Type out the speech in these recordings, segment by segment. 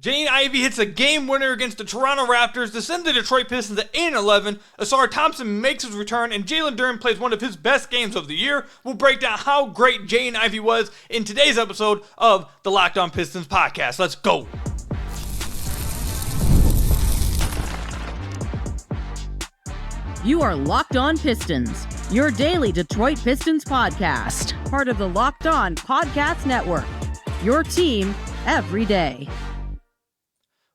Jaden Ivey hits a game winner against the Toronto Raptors to send the Detroit Pistons at 8-11. Ausar Thompson makes his return, and Jalen Duren plays one of his best games of the year. We'll break down how great Jaden Ivey was in today's episode of the Locked On Pistons podcast. Let's go. You are Locked On Pistons, your daily Detroit Pistons podcast, part of the Locked On Podcast Network, your team every day.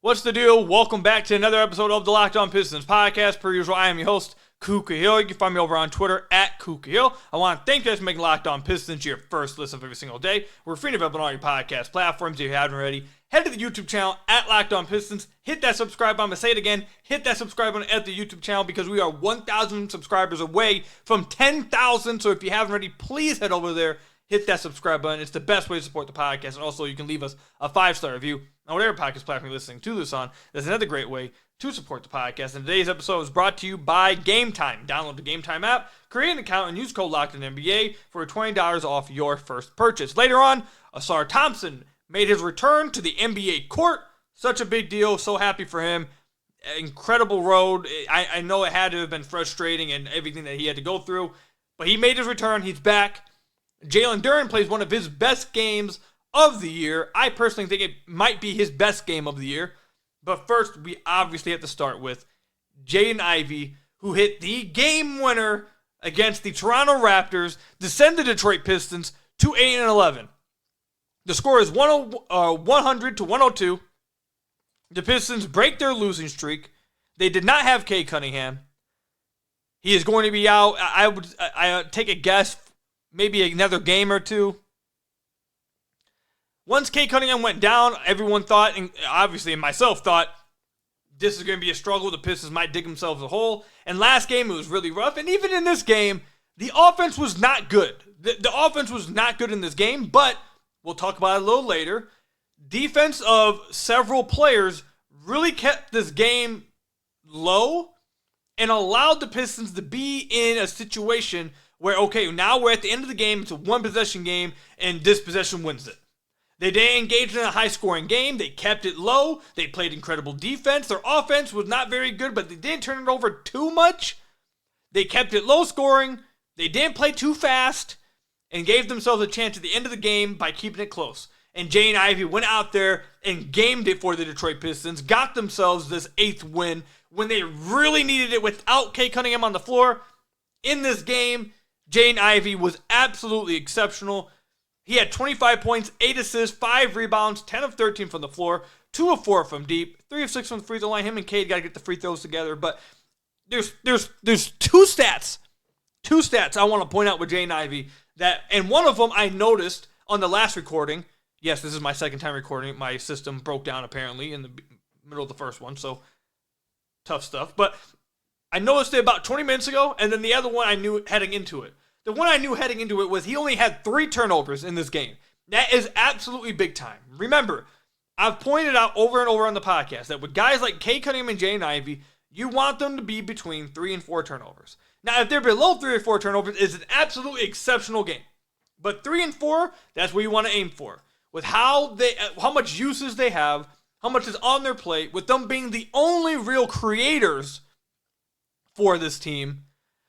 What's the deal? Welcome back to another episode of the Locked On Pistons podcast. Per usual, I am your host, Kuka Hill. You can find me over on Twitter at Kuka Hill. I want to thank you guys for making Locked On Pistons your first listen of every single day. We're free to available on all your podcast platforms. If you haven't already, head to the YouTube channel at Locked On Pistons. Hit that subscribe button. I'm going to say it again. Hit that subscribe button at the YouTube channel because we are 1,000 subscribers away from 10,000. So if you haven't already, please head over there. Hit that subscribe button. It's the best way to support the podcast. And also, you can leave us a 5-star review on whatever podcast platform you're listening to this on. That's another great way to support the podcast. And today's episode is brought to you by Game Time. Download the Game Time app, create an account, and use code LOCKEDONNBA for $20 off your first purchase. Later on, Ausar Thompson made his return to the NBA court. Such a big deal. So happy for him. Incredible road. I know it had to have been frustrating and everything that he had to go through. But he made his return. He's back. Jalen Duren plays one of his best games of the year. I personally think it might be his best game of the year. But first, we obviously have to start with Jaden Ivey, who hit the game winner against the Toronto Raptors to send the Detroit Pistons to 8-11. The score is 100-102. The Pistons break their losing streak. They did not have Cade Cunningham. He is going to be out. I take a guess, maybe another game or two. Once Cade Cunningham went down, everyone thought, and obviously myself thought, this is going to be a struggle. The Pistons might dig themselves a hole. And last game, it was really rough. And even in this game, the offense was not good. The offense was not good in this game, but we'll talk about it a little later. Defense of several players really kept this game low and allowed the Pistons to be in a situation where, okay, now we're at the end of the game. It's a one-possession game, and this possession wins it. They didn't engage in a high-scoring game. They kept it low. They played incredible defense. Their offense was not very good, but they didn't turn it over too much. They kept it low-scoring. They didn't play too fast and gave themselves a chance at the end of the game by keeping it close. And Jaden Ivey went out there and gamed it for the Detroit Pistons, got themselves this 8th win when they really needed it without Cade Cunningham on the floor. In this game, Jaden Ivey was absolutely exceptional. He had 25 points, 8 assists, 5 rebounds, 10 of 13 from the floor, 2 of 4 from deep, 3 of 6 from the free throw line. Him and Cade got to get the free throws together. But there's two stats I want to point out with Jaden Ivey, and one of them I noticed on the last recording. Yes, this is my second time recording. My system broke down apparently in the middle of the first one, so tough stuff. But I noticed it about 20 minutes ago, and then the other one I knew heading into it. The one I knew heading into it was he only had 3 turnovers in this game. That is absolutely big time. Remember, I've pointed out over and over on the podcast that with guys like Cade Cunningham and Jaden Ivey, you want them to be between 3 and 4 turnovers. Now, if they're below 3 or 4 turnovers, it's an absolutely exceptional game. But 3 and 4, that's where you want to aim for. With how much uses they have, how much is on their plate, with them being the only real creators for this team,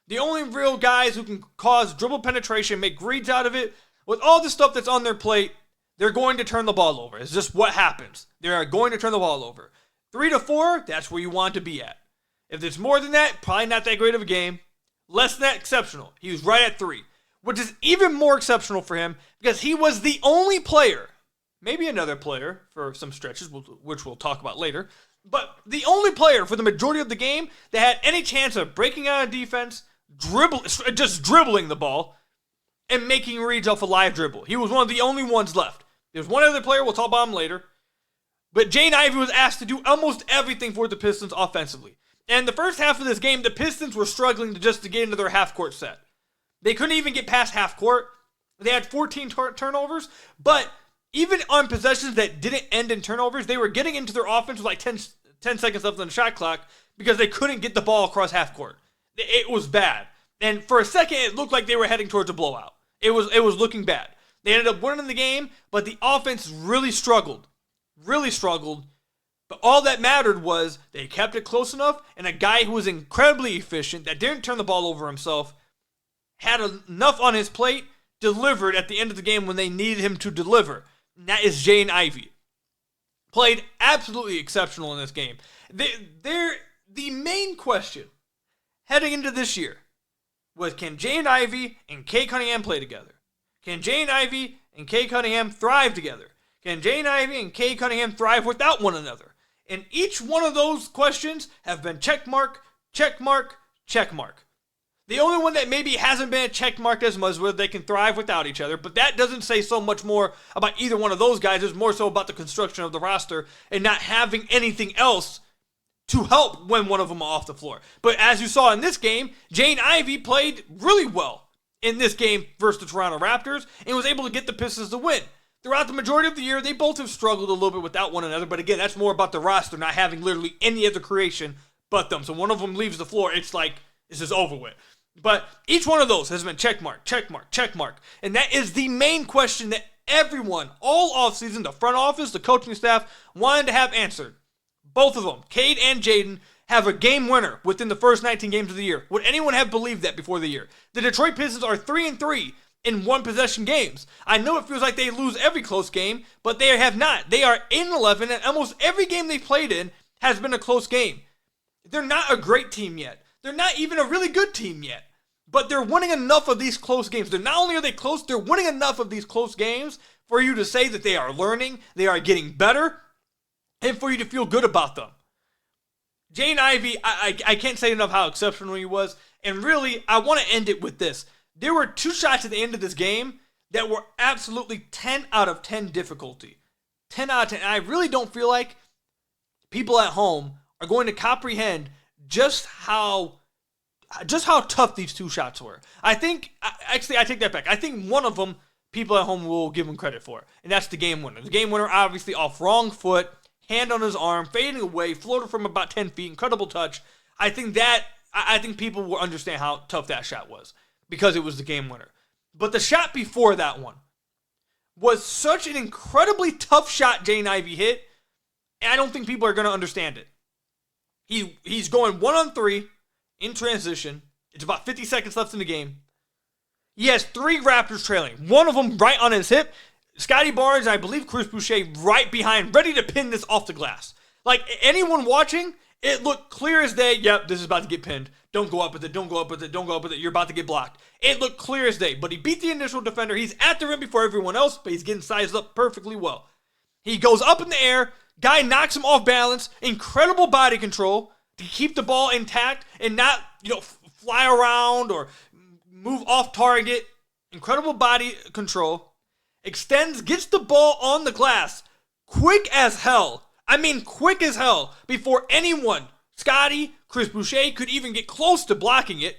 the only real guys who can cause dribble penetration, make reads out of it, with all the stuff that's on their plate, they're going to turn the ball over. It's just what happens. They are going to turn the ball over. 3 to 4, that's where you want to be at. If there's more than that, probably not that great of a game. Less than that, exceptional. He was right at 3, which is even more exceptional for him because he was the only player, maybe another player for some stretches, which we'll talk about later, but the only player for the majority of the game that had any chance of breaking out of defense, just dribbling the ball, and making reads off a live dribble. He was one of the only ones left. There's one other player, we'll talk about him later, but Jaden Ivey was asked to do almost everything for the Pistons offensively. And the first half of this game, the Pistons were struggling to get into their half-court set. They couldn't even get past half-court. They had 14 turnovers, but even on possessions that didn't end in turnovers, they were getting into their offense with like 10 seconds left on the shot clock because they couldn't get the ball across half-court. It was bad. And for a second, it looked like they were heading towards a blowout. It was looking bad. They ended up winning the game, but the offense really struggled But all that mattered was they kept it close enough, and a guy who was incredibly efficient, that didn't turn the ball over himself, had enough on his plate, delivered at the end of the game when they needed him to deliver. And that is Jaden Ivey. Played absolutely exceptional in this game. The main question heading into this year was, can Jaden Ivey and Cade Cunningham play together? Can Jaden Ivey and Cade Cunningham thrive together? Can Jaden Ivey and Cade Cunningham thrive without one another? And each one of those questions have been check mark, check mark, check mark. The only one that maybe hasn't been check marked as much is whether they can thrive without each other, but that doesn't say so much more about either one of those guys. It's more so about the construction of the roster and not having anything else to help when one of them are off the floor. But as you saw in this game, Jaden Ivey played really well in this game versus the Toronto Raptors and was able to get the Pistons to win. Throughout the majority of the year, they both have struggled a little bit without one another, but again, that's more about the roster not having literally any other creation but them. So one of them leaves the floor, it's like, it's just over with. But each one of those has been check mark, check mark, check mark. And that is the main question that everyone, all offseason, the front office, the coaching staff, wanted to have answered. Both of them, Cade and Jaden, have a game winner within the first 19 games of the year. Would anyone have believed that before the year? The Detroit Pistons are 3-3 in one-possession games. I know it feels like they lose every close game, but they have not. They are 8-11, and almost every game they've played in has been a close game. They're not a great team yet. They're not even a really good team yet. But they're winning enough of these close games. Not only are they close, they're winning enough of these close games for you to say that they are learning, they are getting better, and for you to feel good about them. Jaden Ivey, I can't say enough how exceptional he was. And really, I want to end it with this. There were two shots at the end of this game that were absolutely 10 out of 10 difficulty. 10 out of 10. And I really don't feel like people at home are going to comprehend just how tough these two shots were. I think, actually, I take that back. I think one of them, people at home will give him credit for, and that's the game winner. The game winner, obviously, off wrong foot, hand on his arm, fading away, floater from about 10 feet, incredible touch. I think people will understand how tough that shot was because it was the game winner. But the shot before that one was such an incredibly tough shot Jaden Ivey hit, and I don't think people are going to understand it. He's going 1-on-3 in transition. It's about 50 seconds left in the game. He has three Raptors trailing. One of them right on his hip. Scotty Barnes, I believe Chris Boucher right behind, ready to pin this off the glass. Like, anyone watching, it looked clear as day. Yep, this is about to get pinned. Don't go up with it, don't go up with it, don't go up with it. You're about to get blocked. It looked clear as day, but he beat the initial defender. He's at the rim before everyone else, but he's getting sized up perfectly well. He goes up in the air. Guy knocks him off balance. Incredible body control to keep the ball intact and not, fly around or move off target. Incredible body control. Extends, gets the ball on the glass. Quick as hell. I mean, quick as hell. Before anyone, Scotty, Chris Boucher, could even get close to blocking it.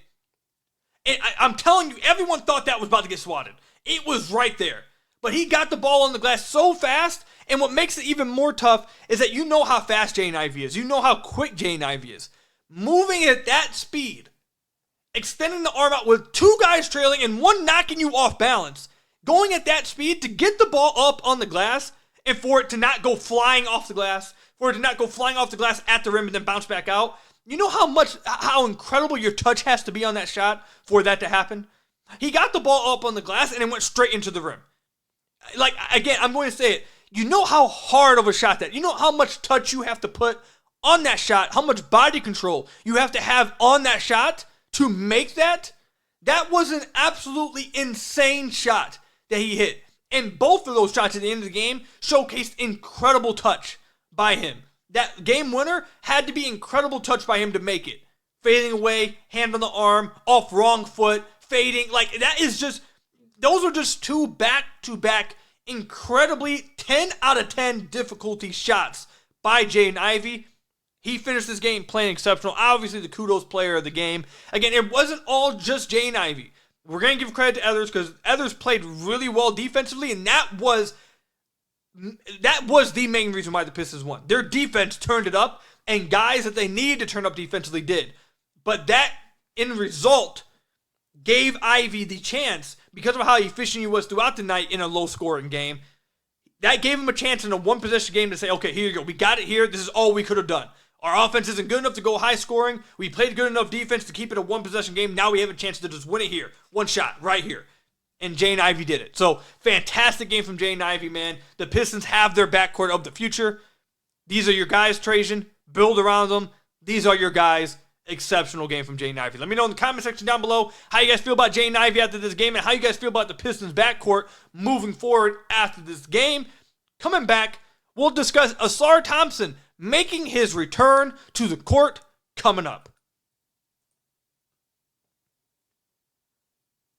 And I'm telling you, everyone thought that was about to get swatted. It was right there. But he got the ball on the glass so fast, and what makes it even more tough is that you know how fast Jaden Ivey is. You know how quick Jaden Ivey is. Moving at that speed, extending the arm out with two guys trailing and one knocking you off balance, going at that speed to get the ball up on the glass and for it to not go flying off the glass, at the rim and then bounce back out. You know how incredible your touch has to be on that shot for that to happen? He got the ball up on the glass and it went straight into the rim. Like, again, I'm going to say it. You know how hard of a shot that, you know how much touch you have to put on that shot, how much body control you have to have on that shot to make that? That was an absolutely insane shot that he hit. And both of those shots at the end of the game showcased incredible touch by him. That game winner had to be incredible touch by him to make it. Fading away, hand on the arm, off wrong foot, fading. Like, that is just, those are just two back-to-back incredibly 10 out of 10 difficulty shots by Jaden Ivey. He finished this game playing exceptional. Obviously, the kudos player of the game. Again, it wasn't all just Jaden Ivey. We're going to give credit to others because others played really well defensively, and that was the main reason why the Pistons won. Their defense turned it up, and guys that they needed to turn up defensively did. But that, in result, gave Ivey the chance, because of how efficient he was throughout the night in a low-scoring game, that gave him a chance in a one-possession game to say, okay, here you go. We got it here. This is all we could have done. Our offense isn't good enough to go high scoring. We played good enough defense to keep it a one-possession game. Now we have a chance to just win it here. One shot right here. And Jaden Ivey did it. So, fantastic game from Jaden Ivey, man. The Pistons have their backcourt of the future. These are your guys, Trajan. Build around them. These are your guys. Exceptional game from Jaden Ivey. Let me know in the comment section down below how you guys feel about Jaden Ivey after this game and how you guys feel about the Pistons backcourt moving forward after this game. Coming back, we'll discuss Ausar Thompson making his return to the court coming up.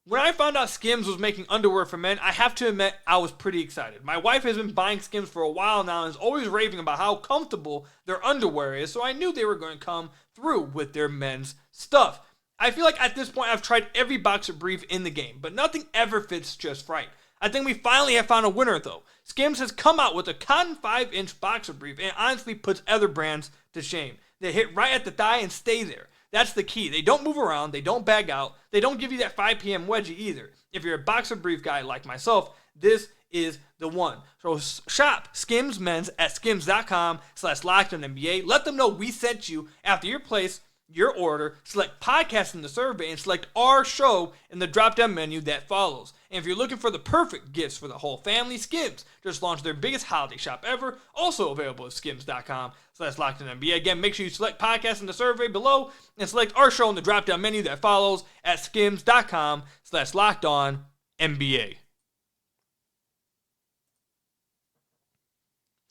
When I found out Skims was making underwear for men, I have to admit I was pretty excited. My wife has been buying Skims for a while now and is always raving about how comfortable their underwear is, so I knew they were going to come through with their men's stuff. I feel like at this point I've tried every boxer brief in the game, but nothing ever fits just right. I think we finally have found a winner though. Skims has come out with a cotton 5-inch boxer brief and honestly puts other brands to shame. They hit right at the thigh and stay there. That's the key. They don't move around. They don't bag out. They don't give you that 5 p.m. wedgie either. If you're a boxer brief guy like myself, this is the one. So shop Skims Men's at skims.com/LockedOnNBA. Let them know we sent you. After you place your order, select podcast in the survey and select our show in the drop-down menu that follows. And if you're looking for the perfect gifts for the whole family, Skims just launched their biggest holiday shop ever, also available at skims.com/LockedOnNBA. Again, make sure you select podcast in the survey below and select our show in the drop-down menu that follows at skims.com/LockedOnNBA.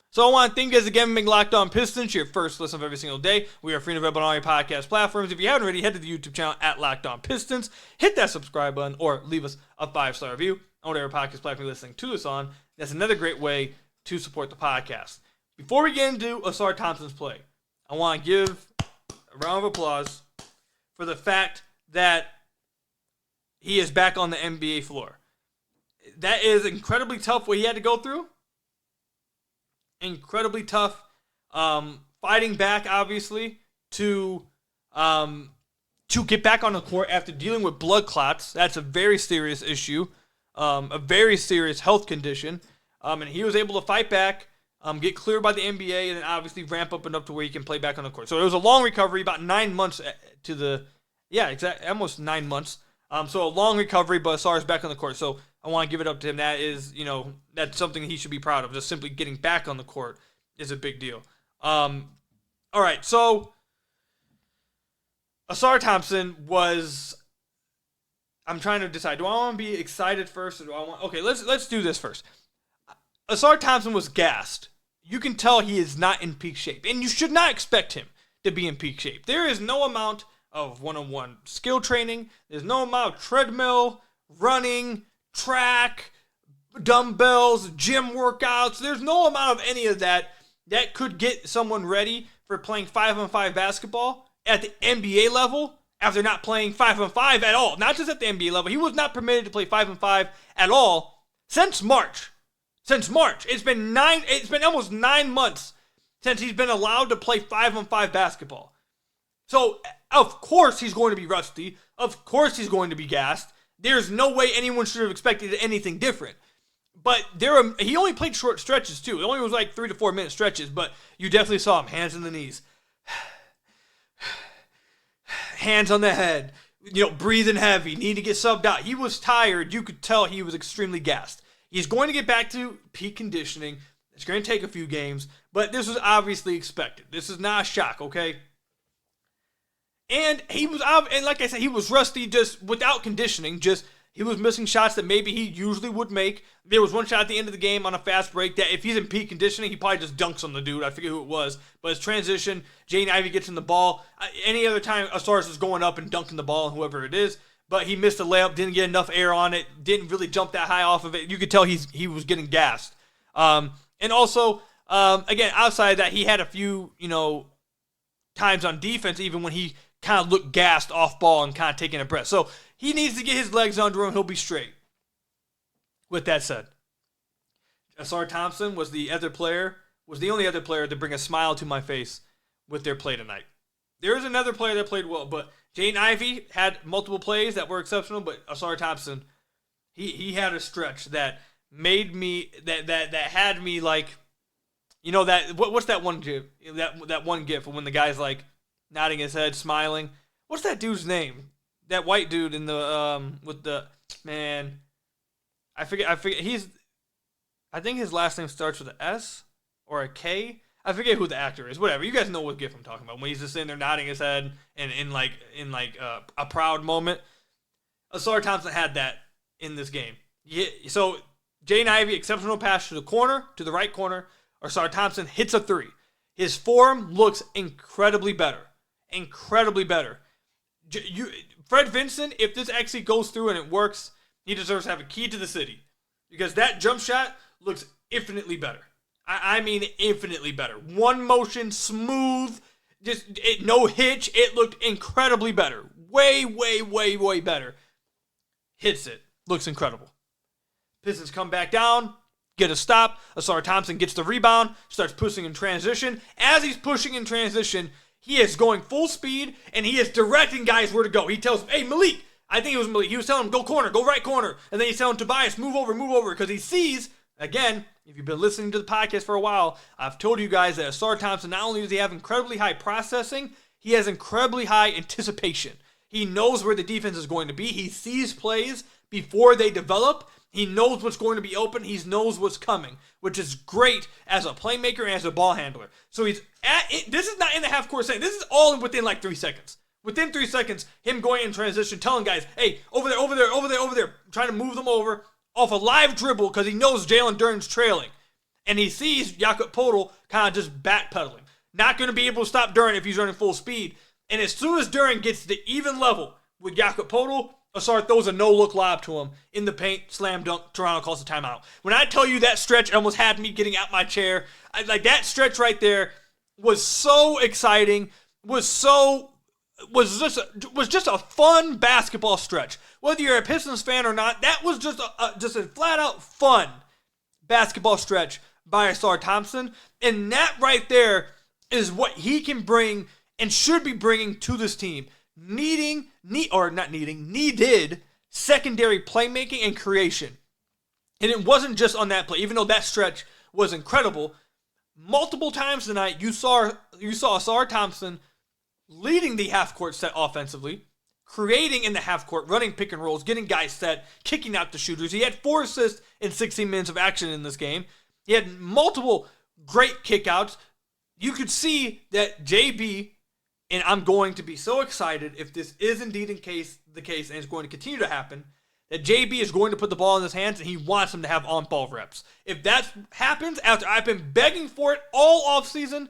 So I want to thank you guys again for making Locked On Pistons your first listen of every single day. We are free and available on all your podcast platforms. If you haven't already, head to the YouTube channel at Locked On Pistons. Hit that subscribe button or leave us a 5-star review on whatever podcast platform you're listening to us on. That's another great way to support the podcast. Before we get into Ausar Thompson's play, I want to give a round of applause for the fact that he is back on the NBA floor. That is incredibly tough what he had to go through. Incredibly tough, fighting back obviously to get back on the court after dealing with blood clots. That's a very serious issue, a very serious health condition, and he was able to fight back, get cleared by the NBA, and then obviously ramp up enough to where he can play back on the court. So it was a long recovery, about 9 months almost 9 months. So a long recovery, but Ausar's back on the court. So I want to give it up to him. That is, that's something he should be proud of. Just simply getting back on the court is a big deal. All right, so Ausar Thompson was. I'm trying to decide. Do I want to be excited first, or do I want? Okay, let's do this first. Ausar Thompson was gassed. You can tell he is not in peak shape, and you should not expect him to be in peak shape. There is no amount of one-on-one skill training. There's no amount of treadmill, running, track, dumbbells, gym workouts. There's no amount of any of that could get someone ready for playing 5-on-5 basketball at the NBA level after not playing 5-on-5 at all. Not just at the NBA level. He was not permitted to play 5-on-5 at all since March. It's been almost 9 months since he's been allowed to play 5-on-5 basketball. So, of course he's going to be rusty. Of course he's going to be gassed. There's no way anyone should have expected anything different. But he only played short stretches too. It only was like 3 to 4 minute stretches, but you definitely saw him, hands on the knees. Hands on the head. Breathing heavy, need to get subbed out. He was tired. You could tell he was extremely gassed. He's going to get back to peak conditioning. It's going to take a few games, but this was obviously expected. This is not a shock, okay? And like I said, he was rusty just without conditioning. He was missing shots that maybe he usually would make. There was one shot at the end of the game on a fast break that if he's in peak conditioning, he probably just dunks on the dude. I forget who it was. But his transition, Jaden Ivey gets in the ball. Any other time, Ausar is going up and dunking the ball, whoever it is. But he missed a layup, didn't get enough air on it, didn't really jump that high off of it. You could tell he was getting gassed. And also, again, outside of that, he had a few, times on defense, even when he kind of looked gassed off ball and kind of taking a breath. So he needs to get his legs under him. He'll be straight. With that said, Ausar Thompson was the only other player to bring a smile to my face with their play tonight. There is another player that played well, but Jaden Ivey had multiple plays that were exceptional, but Ausar Thompson, he had a stretch that made me that had me like, you know, that what's that one gif? That one gif when the guy's like nodding his head, smiling. What's that dude's name? That white dude in the with the man. I forget. I think his last name starts with an S or a K. I forget who the actor is. Whatever. You guys know what gif I'm talking about. When he's just sitting there nodding his head and in a proud moment. Ausar Thompson had that in this game. Yeah, so Jaden Ivey, exceptional pass to the corner, to the right corner. Ausar Thompson hits a three. His form looks incredibly better. Incredibly better. Fred Vincent, if this actually goes through and it works, he deserves to have a key to the city. Because that jump shot looks infinitely better. I mean infinitely better. One motion, smooth, no hitch. It looked incredibly better. Way, way, way, way better. Hits it. Looks incredible. Pistons come back down, get a stop. Ausar Thompson gets the rebound, starts pushing in transition. As he's pushing in transition, he is going full speed, and he is directing guys where to go. He tells, hey, Malik, I think it was Malik. He was telling him, go corner, go right corner. And then he's telling Tobias, move over, because he sees, again, if you've been listening to the podcast for a while, I've told you guys that Ausar Thompson, not only does he have incredibly high processing, he has incredibly high anticipation. He knows where the defense is going to be. He sees plays before they develop. He knows what's going to be open. He knows what's coming, which is great as a playmaker and as a ball handler. So this is not in the half court setting. This is all within like 3 seconds. Within 3 seconds, him going in transition, telling guys, hey, over there, trying to move them over off a live dribble because he knows Jalen Duren's trailing. And he sees Jakob Poeltl kind of just backpedaling. Not going to be able to stop Duren if he's running full speed. And as soon as Duren gets to even level with Jakob Poeltl, Ausar throws a no-look lob to him in the paint, slam dunk, Toronto calls a timeout. When I tell you that stretch almost had me getting out my chair, that stretch right there was so exciting, was just a fun basketball stretch. Whether you're a Pistons fan or not, that was just a flat-out fun basketball stretch by Ausar Thompson. And that right there is what he can bring and should be bringing to this team. Needed secondary playmaking and creation. And it wasn't just on that play, even though that stretch was incredible. Multiple times tonight, you saw Ausar Thompson leading the half-court set offensively, creating in the half-court, running pick and rolls, getting guys set, kicking out the shooters. He had 4 assists in 16 minutes of action in this game. He had multiple great kickouts. You could see that JB, and I'm going to be so excited if this is indeed the case, and it's going to continue to happen, that JB is going to put the ball in his hands and he wants him to have on-ball reps. If that happens, after I've been begging for it all offseason,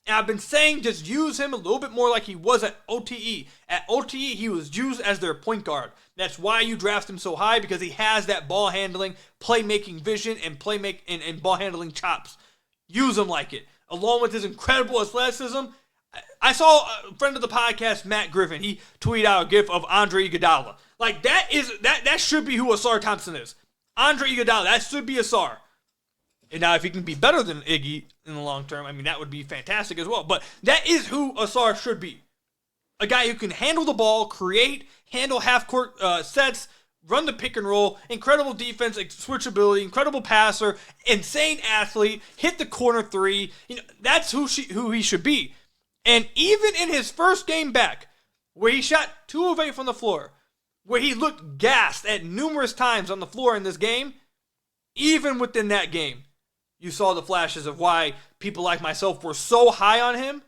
and I've been saying just use him a little bit more like he was at OTE. At OTE, he was used as their point guard. That's why you draft him so high, because he has that ball handling, playmaking vision, and ball handling chops. Use him like it. Along with his incredible athleticism, I saw a friend of the podcast, Matt Griffin, he tweeted out a gif of Andre Iguodala. Like, that should be who Ausar Thompson is. Andre Iguodala, that should be Ausar. And now if he can be better than Iggy in the long term, I mean, that would be fantastic as well. But that is who Ausar should be. A guy who can handle the ball, handle half-court sets, run the pick and roll, incredible defense, switchability, incredible passer, insane athlete, hit the corner three. You know, that's who he should be. And even in his first game back, where he shot 2 of 8 from the floor, where he looked gassed at numerous times on the floor in this game, even within that game, you saw the flashes of why people like myself were so high on him,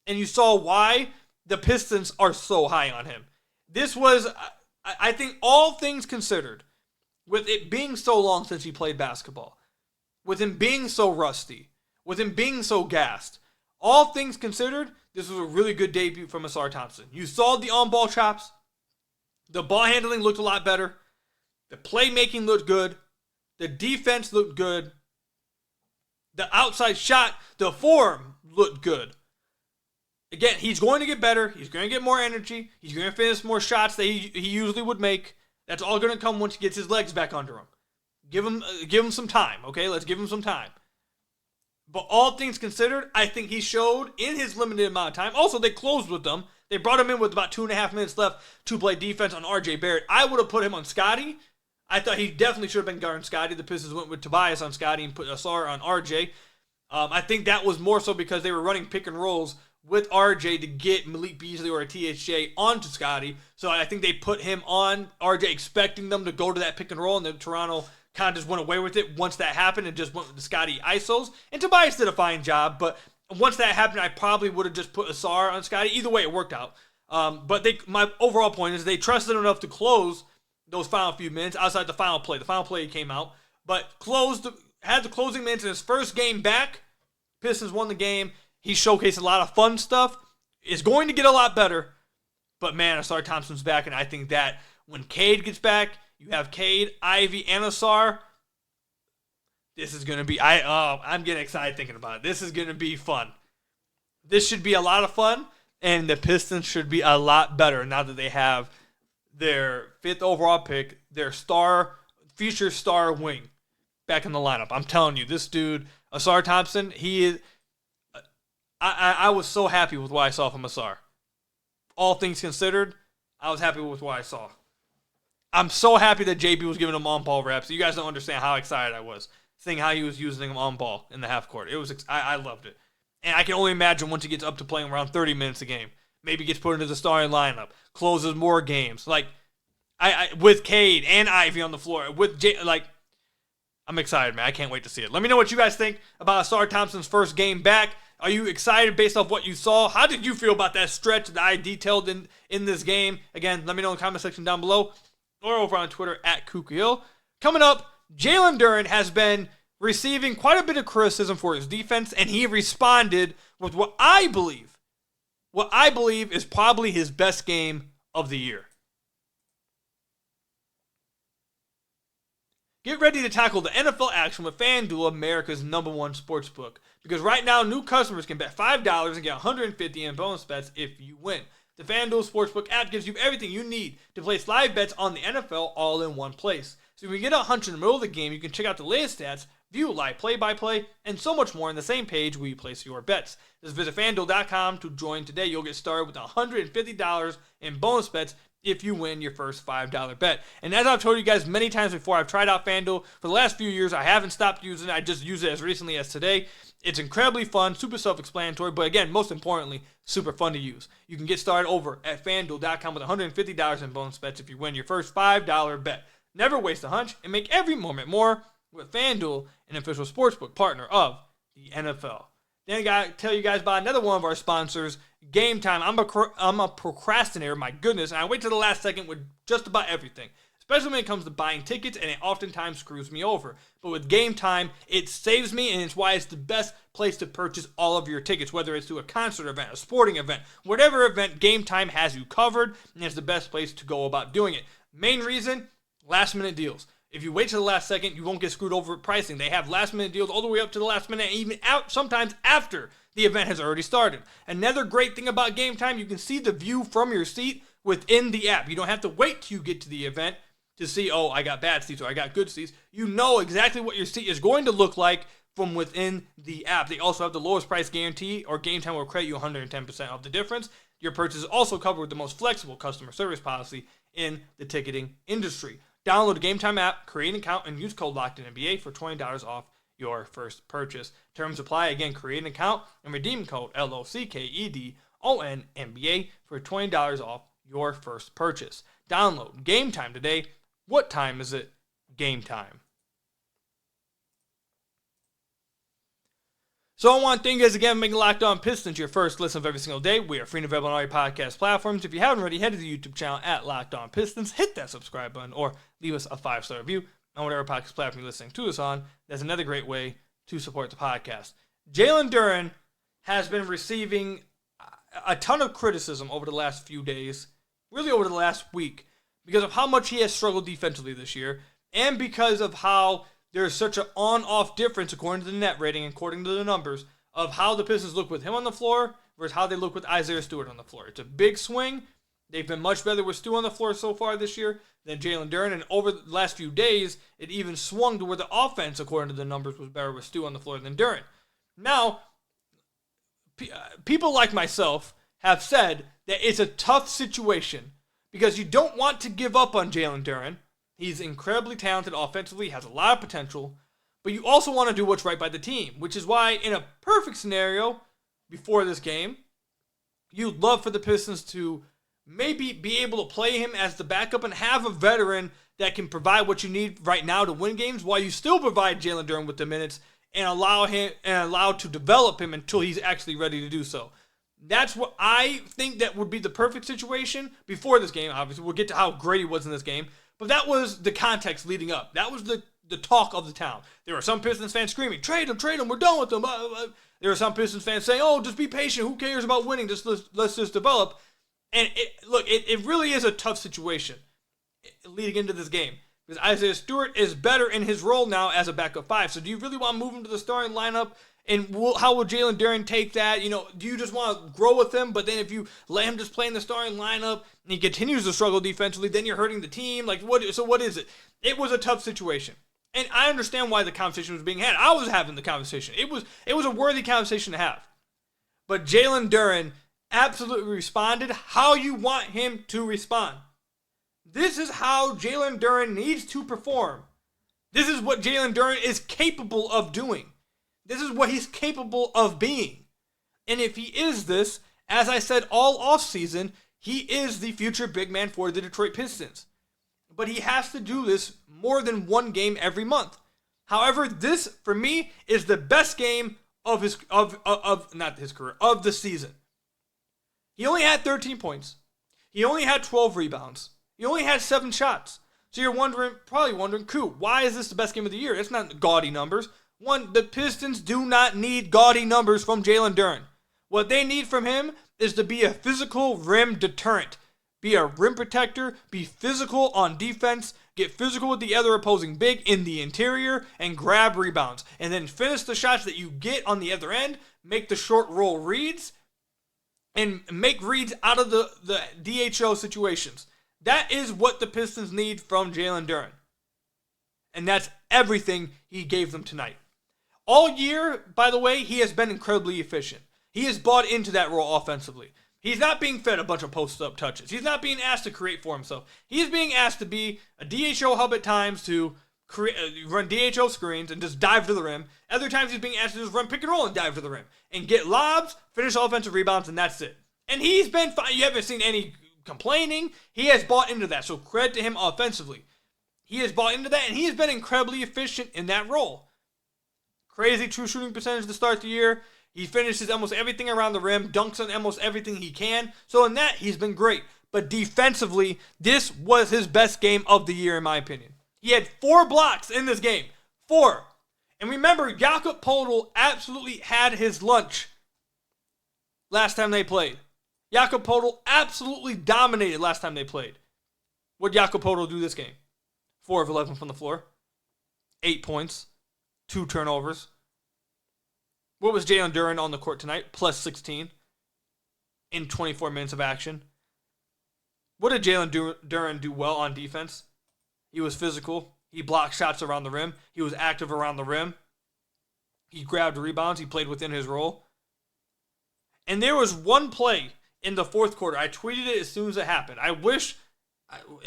and you saw why the Pistons are so high on him. This was, I think, all things considered, with it being so long since he played basketball, with him being so rusty, with him being so gassed, all things considered, this was a really good debut from Ausar Thompson. You saw the on-ball chops. The ball handling looked a lot better. The playmaking looked good. The defense looked good. The outside shot, the form looked good. Again, he's going to get better. He's going to get more energy. He's going to finish more shots that he usually would make. That's all going to come once he gets his legs back under him. Give him some time, okay? Let's give him some time. But all things considered, I think he showed in his limited amount of time. Also, they closed with them. They brought him in with about 2.5 minutes left to play defense on RJ Barrett. I would have put him on Scotty. I thought he definitely should have been guarding Scotty. The Pistons went with Tobias on Scotty and put Ausar on RJ. I think that was more so because they were running pick and rolls with RJ to get Malik Beasley or a THJ onto Scotty. So I think they put him on RJ expecting them to go to that pick and roll, and then Toronto kind of just went away with it once that happened and just went with the Scotty ISOs. And Tobias did a fine job, but once that happened, I probably would have just put Ausar on Scotty. Either way, it worked out. But my overall point is they trusted enough to close those final few minutes outside the final play. The final play came out, but had the closing minutes in his first game back. Pistons won the game. He showcased a lot of fun stuff. It's going to get a lot better, but man, Ausar Thompson's back, and I think that when Cade gets back, you have Cade, Ivey, and Ausar. This is going to be, I'm getting excited thinking about it. This is going to be fun. This should be a lot of fun, and the Pistons should be a lot better now that they have their 5th overall pick, their future star wing back in the lineup. I'm telling you, this dude, Ausar Thompson, he is, I was so happy with what I saw from Ausar. All things considered, I was happy with what I saw. I'm so happy that JB was giving him on-ball reps. You guys don't understand how excited I was seeing how he was using him on ball in the half court. I loved it. And I can only imagine once he gets up to playing around 30 minutes a game, maybe gets put into the starting lineup, closes more games. Like, I with Cade and Ivey on the floor, with I'm excited, man. I can't wait to see it. Let me know what you guys think about Ausar Thompson's first game back. Are you excited based off what you saw? How did you feel about that stretch that I detailed in this game? Again, let me know in the comment section down below or over on Twitter at Kukiel. Coming up, Jalen Duren has been receiving quite a bit of criticism for his defense, and he responded with what I believe is probably his best game of the year. Get ready to tackle the NFL action with FanDuel, America's #1 sportsbook. Because right now, new customers can bet $5 and get $150 in bonus bets if you win. The FanDuel Sportsbook app gives you everything you need to place live bets on the NFL all in one place. So when you get a hunch in the middle of the game, you can check out the latest stats, view live play-by-play, and so much more on the same page where you place your bets. Just visit FanDuel.com to join today. You'll get started with $150 in bonus bets if you win your first $5 bet. And as I've told you guys many times before, I've tried out FanDuel for the last few years. I haven't stopped using it. I just used it as recently as today. It's incredibly fun, super self-explanatory, but again, most importantly, super fun to use. You can get started over at FanDuel.com with $150 in bonus bets if you win your first $5 bet. Never waste a hunch and make every moment more with FanDuel, an official sportsbook partner of the NFL. Then I got to tell you guys about another one of our sponsors, Game Time. I'm a procrastinator, my goodness, and I wait till the last second with just about everything, especially when it comes to buying tickets, and it oftentimes screws me over. But with Game Time, it saves me, and it's why it's the best place to purchase all of your tickets, whether it's to a concert event, a sporting event, whatever event, Game Time has you covered, and it's the best place to go about doing it. Main reason, last-minute deals. If you wait till the last second, you won't get screwed over with pricing. They have last-minute deals all the way up to the last minute, and even out sometimes after the event has already started. Another great thing about Game Time, you can see the view from your seat within the app. You don't have to wait till you get to the event to see, oh, I got bad seats or I got good seats. You know exactly what your seat is going to look like from within the app. They also have the lowest price guarantee, or Game Time will credit you 110% of the difference. Your purchase is also covered with the most flexible customer service policy in the ticketing industry. Download the Game Time app, create an account, and use code LOCKEDINNBA for $20 off your first purchase. Terms apply. Again, create an account and redeem code LOCKEDONNBA for $20 off your first purchase. Download Game Time today. What time is it? Game time. So I want to thank you guys again for making Locked On Pistons your first listen of every single day. We are free and available on all your podcast platforms. If you haven't already, head to the YouTube channel at Locked On Pistons. Hit that subscribe button or leave us a 5-star review on whatever podcast platform you're listening to us on. That's another great way to support the podcast. Jalen Duren has been receiving a ton of criticism over the last few days, really over the last week, because of how much he has struggled defensively this year, and because of how there's such an on-off difference, according to the net rating, according to the numbers, of how the Pistons look with him on the floor versus how they look with Isaiah Stewart on the floor. It's a big swing. They've been much better with Stu on the floor so far this year than Jalen Duren, and over the last few days, it even swung to where the offense, according to the numbers, was better with Stu on the floor than Duren. Now, people like myself have said that it's a tough situation because you don't want to give up on Jalen Duren, He's incredibly talented offensively, has a lot of potential, but you also want to do what's right by the team, which is why in a perfect scenario before this game, you'd love for the Pistons to maybe be able to play him as the backup and have a veteran that can provide what you need right now to win games while you still provide Jalen Duren with the minutes and allow to develop him until he's actually ready to do so. That's what I think that would be the perfect situation before this game. Obviously, we'll get to how great he was in this game, but that was the context leading up. That was the talk of the town. There were some Pistons fans screaming, trade him, we're done with him. There were some Pistons fans saying, oh, just be patient, who cares about winning, let's just develop. And it really is a tough situation leading into this game. Because Isaiah Stewart is better in his role now as a backup 5. So do you really want to move him to the starting lineup? And how will Jalen Duren take that? Do you just want to grow with him? But then if you let him just play in the starting lineup and he continues to struggle defensively, then you're hurting the team. What is it? It was a tough situation. And I understand why the conversation was being had. I was having the conversation. It was a worthy conversation to have. But Jalen Duren absolutely responded how you want him to respond. This is how Jalen Duren needs to perform. This is what Jalen Duren is capable of doing. This is what he's capable of being. And if he is this, as I said all offseason, he is the future big man for the Detroit Pistons. But he has to do this more than one game every month. However, this, for me, is the best game of the season. He only had 13 points. He only had 12 rebounds. He only had 7 shots. So you're probably wondering, why is this the best game of the year? It's not gaudy numbers. One, the Pistons do not need gaudy numbers from Jalen Duren. What they need from him is to be a physical rim deterrent. Be a rim protector, be physical on defense, get physical with the other opposing big in the interior, and grab rebounds. And then finish the shots that you get on the other end, make the short roll reads, and make reads out of the DHO situations. That is what the Pistons need from Jalen Duren. And that's everything he gave them tonight. All year, by the way, he has been incredibly efficient. He has bought into that role offensively. He's not being fed a bunch of post-up touches. He's not being asked to create for himself. He is being asked to be a DHO hub at times to run DHO screens and just dive to the rim. Other times he's being asked to just run pick and roll and dive to the rim. And get lobs, finish offensive rebounds, and that's it. And he's been fine. You haven't seen any complaining. He has bought into that. So credit to him offensively. He has bought into that, and he has been incredibly efficient in that role. Crazy true shooting percentage to start the year. He finishes almost everything around the rim, dunks on almost everything he can. So in that, he's been great. But defensively, this was his best game of the year, in my opinion. He had 4 blocks in this game. 4. And remember, Jakob Poeltl absolutely had his lunch last time they played. Jakob Poeltl absolutely dominated last time they played. What did Jakob Poeltl do this game? 4 of 11 from the floor. 8 points. 2 turnovers. What was Jalen Duren on the court tonight? Plus 16 in 24 minutes of action. What did Jalen Duren do well on defense? He was physical. He blocked shots around the rim. He was active around the rim. He grabbed rebounds. He played within his role. And there was one play in the fourth quarter. I tweeted it as soon as it happened. I wish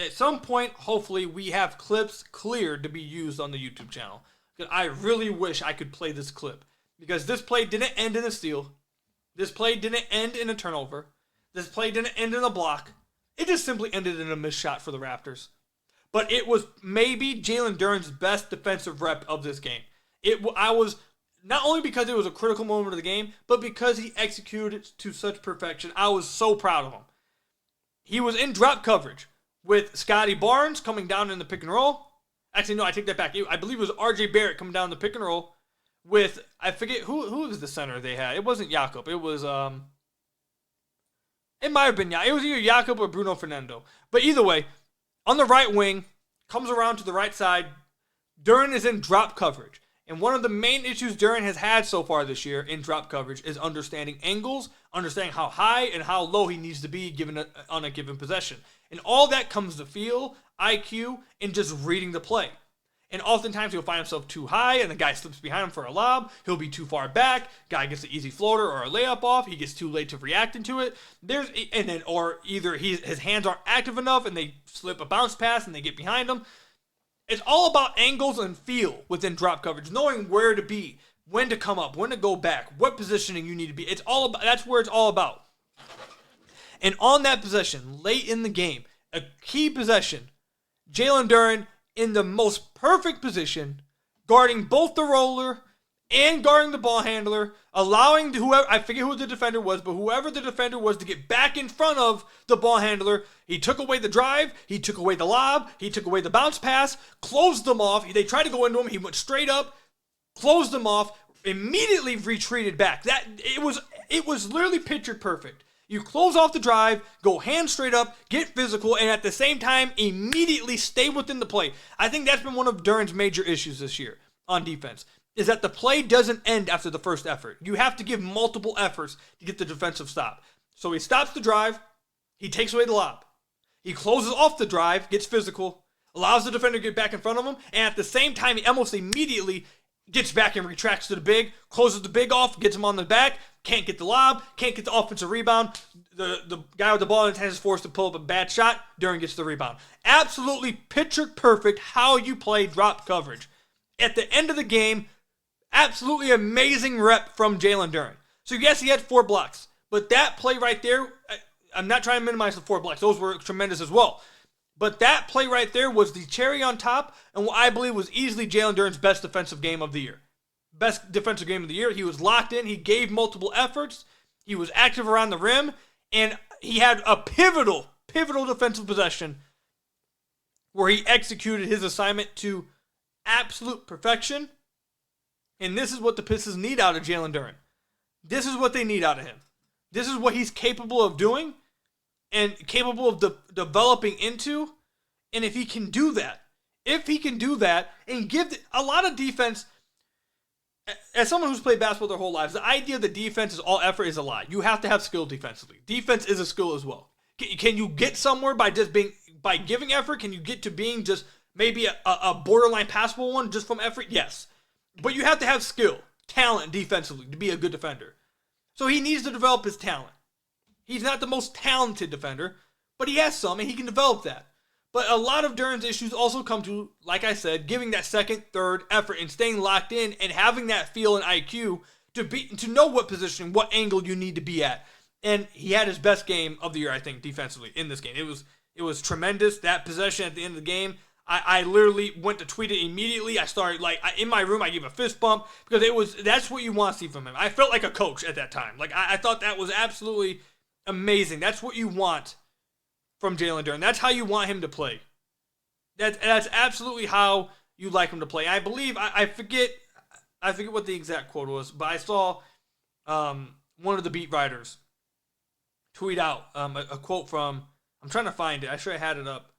at some point, hopefully, we have clips cleared to be used on the YouTube channel. I really wish I could play this clip. Because this play didn't end in a steal. This play didn't end in a turnover. This play didn't end in a block. It just simply ended in a missed shot for the Raptors. But it was maybe Jalen Duren's best defensive rep of this game. I was, not only because it was a critical moment of the game, but because he executed it to such perfection. I was so proud of him. He was in drop coverage with Scotty Barnes coming down in the pick and roll. Actually, no, I take that back. I believe it was RJ Barrett coming down the pick and roll with, I forget, who was the center they had. It wasn't Jakob. It was, it might have been, it was either Jakob or Bruno Fernando. But either way, on the right wing, comes around to the right side. Duren is in drop coverage. And one of the main issues Duren has had so far this year in drop coverage is understanding angles, understanding how high and how low he needs to be on a given possession. And all that comes to feel, IQ, and just reading the play. And oftentimes he'll find himself too high and the guy slips behind him for a lob. He'll be too far back. Guy gets an easy floater or a layup off. He gets too late to react into it. Or either his hands aren't active enough and they slip a bounce pass and they get behind him. It's all about angles and feel within drop coverage, knowing where to be, when to come up, when to go back, what positioning you need to be. It's all about, that's where it's all about. And on that possession, late in the game, a key possession, Jalen Duren in the most perfect position, guarding both the roller and guarding the ball handler, allowing whoever, I forget who the defender was, but whoever the defender was to get back in front of the ball handler. He took away the drive, he took away the lob, he took away the bounce pass, closed them off. They tried to go into him, he went straight up, closed them off, immediately retreated back. It was literally pictured perfect. You close off the drive, go hands straight up, get physical, and at the same time, immediately stay within the play. I think that's been one of Duren's major issues this year on defense, is that the play doesn't end after the first effort. You have to give multiple efforts to get the defensive stop. So he stops the drive, he takes away the lob. He closes off the drive, gets physical, allows the defender to get back in front of him, and at the same time, he almost immediately gets back and retracts to the big, closes the big off, gets him on the back, can't get the lob, can't get the offensive rebound. The guy with the ball in his hands is forced to pull up a bad shot. Duren gets the rebound. Absolutely picture perfect how you play drop coverage. At the end of the game, absolutely amazing rep from Jalen Duren. So yes, he had 4 blocks, but that play right there, I'm not trying to minimize the 4 blocks. Those were tremendous as well. But that play right there was the cherry on top, and what I believe was easily Jalen Duren's best defensive game of the year. Best defensive game of the year. He was locked in. He gave multiple efforts. He was active around the rim, and he had a pivotal defensive possession where he executed his assignment to absolute perfection. And this is what the Pistons need out of Jalen Duren. This is what they need out of him. This is what he's capable of doing and capable of developing into. And if he can do that and give a lot of defense, as someone who's played basketball their whole lives, the idea that defense is all effort is a lie. You have to have skill defensively. Defense is a skill as well. Can you get somewhere by giving effort? Can you get to being just maybe a borderline passable one just from effort? Yes. But you have to have skill, talent defensively to be a good defender. So he needs to develop his talent. He's not the most talented defender, but he has some and he can develop that. But a lot of Duren's issues also come to, like I said, giving that second, third effort and staying locked in and having that feel and IQ to know what position, what angle you need to be at. And he had his best game of the year, I think, defensively in this game. It was tremendous. That possession at the end of the game, I literally went to tweet it immediately. I started in my room. I gave a fist bump because that's what you want to see from him. I felt like a coach at that time. I thought that was absolutely amazing. That's what you want from Jalen Duren. That's how you want him to play. That's absolutely how you like him to play. I believe I forget what the exact quote was, but I saw one of the beat writers tweet out a quote from. I'm trying to find it. I sure I had it up.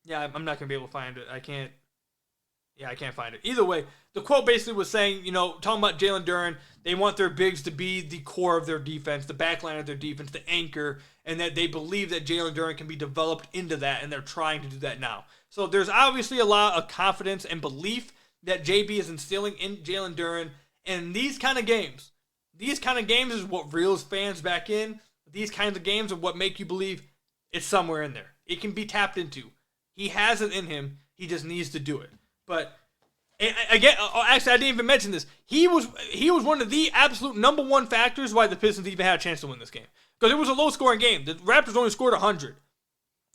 Yeah, I'm not gonna be able to find it. I can't find it. Either way, the quote basically was saying, talking about Jalen Duren, they want their bigs to be the core of their defense, the backline of their defense, the anchor, and that they believe that Jalen Duren can be developed into that, and they're trying to do that now. So there's obviously a lot of confidence and belief that JB is instilling in Jalen Duren, and these kind of games is what reels fans back in. These kinds of games are what make you believe it's somewhere in there. It can be tapped into. He has it in him. He just needs to do it. But again, actually, I didn't even mention this. He was one of the absolute number one factors why the Pistons even had a chance to win this game. Because it was a low-scoring game. The Raptors only scored 100.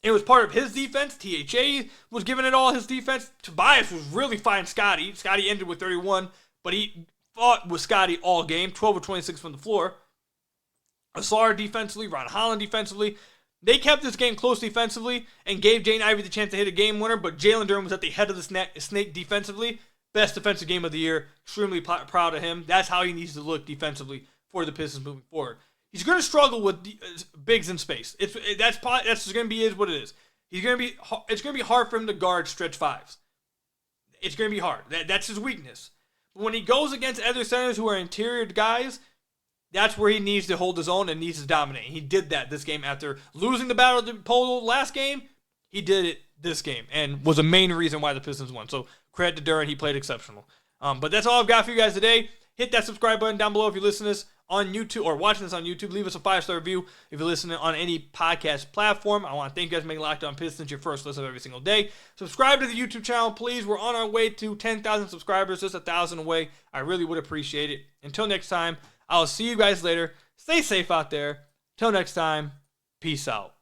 It was part of his defense. THA was giving it all his defense. Tobias was really fine Scotty. Scotty ended with 31, but he fought with Scotty all game, 12 of 26 from the floor. Ausar defensively, Ron Holland defensively. They kept this game close defensively and gave Jaden Ivey the chance to hit a game winner, but Jalen Duren was at the head of the snake defensively. Best defensive game of the year. Extremely proud of him. That's how he needs to look defensively for the Pistons moving forward. He's going to struggle with bigs in space. That's going to be what it is. It's going to be hard for him to guard stretch fives. It's going to be hard. That's his weakness. But when he goes against other centers who are interior guys, that's where he needs to hold his own and needs to dominate. He did that this game after losing the battle of the pole last game. He did it this game and was a main reason why the Pistons won. So credit to Duren. He played exceptional. But that's all I've got for you guys today. Hit that subscribe button down below if you listen to this on YouTube or watching this on YouTube, leave us a 5-star review. If you're listening on any podcast platform, I want to thank you guys for making Locked On Pistons your first listen every single day. Subscribe to the YouTube channel, please. We're on our way to 10,000 subscribers, just 1,000 away. I really would appreciate it. Until next time, I'll see you guys later. Stay safe out there. Till next time, peace out.